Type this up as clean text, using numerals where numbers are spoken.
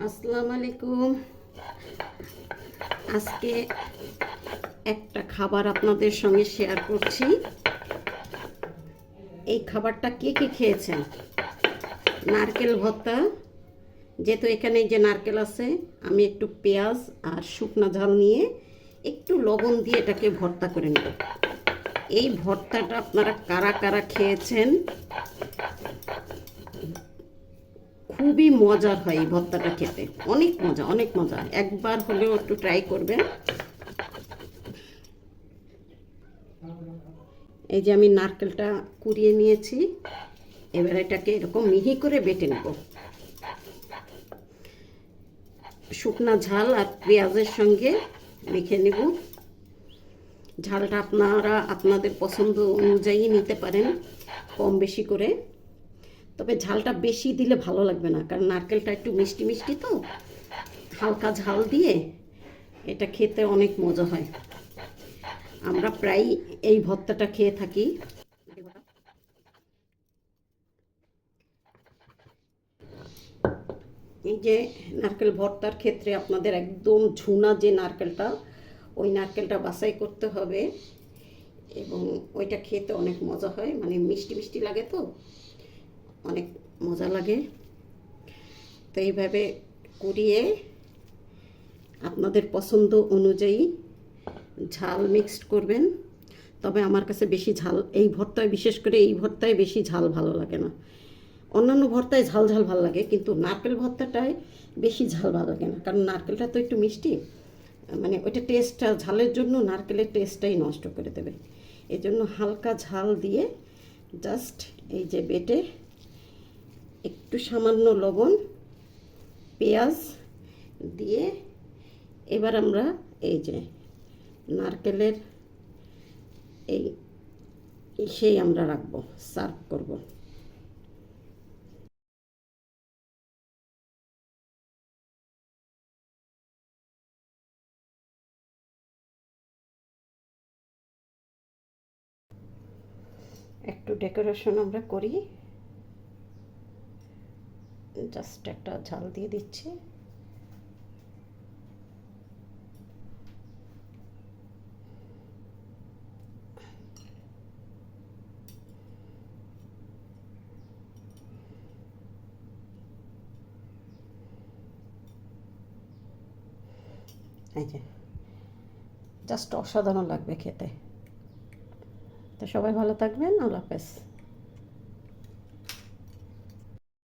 আসসালামু আলাইকুম। আজকে একটা খাবার আপনাদের সঙ্গে শেয়ার করছি। এই খাবারটা কে কে খেয়েছেন? নারকেল ভর্তা। যেহেতু এখানে যে নারকেল আছে, আমি একটু পেঁয়াজ আর শুকনো ঝাল নিয়ে একটু লবণ দিয়ে এটাকে ভর্তা করে নেব। এই ভর্তাটা আপনারা কারা কারা খেয়েছেন? খুবই মজার হয় এই ভর্তাটা খেতে, অনেক মজা, অনেক মজা। একবার হলেও একটু ট্রাই করবেন। এই যে আমি নারকেলটা কুড়িয়ে নিয়েছি, এবার এটাকে এরকম মিহি করে বেটে নেব। শুকনা ঝাল আর পেঁয়াজের সঙ্গে মেখে নেব। ঝালটা আপনারা আপনাদের পছন্দ অনুযায়ী নিতে পারেন, কম বেশি করে। তবে ঝালটা বেশি দিলে ভালো লাগবে না, কারণ নারকেলটা একটু মিষ্টি মিষ্টি, তো হালকা ঝাল দিয়ে এটা খেতে অনেক মজা হয়। আমরা প্রায় এই ভর্তাটা খেয়ে থাকি। এই যে নারকেল ভর্তার ক্ষেত্রে আপনাদের একদম ঝুনা যে নারকেলটা, ওই নারকেলটা বাছাই করতে হবে, এবং ওইটা খেতে অনেক মজা হয়, মানে মিষ্টি মিষ্টি লাগে, তো অনেক মজা লাগে। তো এইভাবে কুড়িয়ে আপনাদের পছন্দ অনুযায়ী ঝাল মিক্সড করবেন। তবে আমার কাছে বেশি ঝাল এই ভর্তায়, বিশেষ করে এই ভর্তায় বেশি ঝাল ভালো লাগে না। অন্যান্য ভর্তায় ঝাল ঝাল ভালো লাগে, কিন্তু নারকেল ভর্তাটায় বেশি ঝাল ভালো লাগে না, কারণ নারকেলটা তো একটু মিষ্টি, মানে ওইটা টেস্টটা, ঝালের জন্য নারকেলের টেস্টটাই নষ্ট করে দেবে। এই জন্য হালকা ঝাল দিয়ে জাস্ট এই যে বেটে একটু সামান্য লবণ, পেঁয়াজ দিয়ে এবার আমরা এই যে নারকেলের এই সেই আমরা রাখবো, সার্ভ করব। একটু ডেকোরেশন আমরা করি, জাস্ট একটা ঝাল দিয়ে দিচ্ছি। এই যে জাস্ট অসাধারণ লাগবে খেতে। তো সবাই ভালো থাকবেন, আল্লাহ হাফেজ।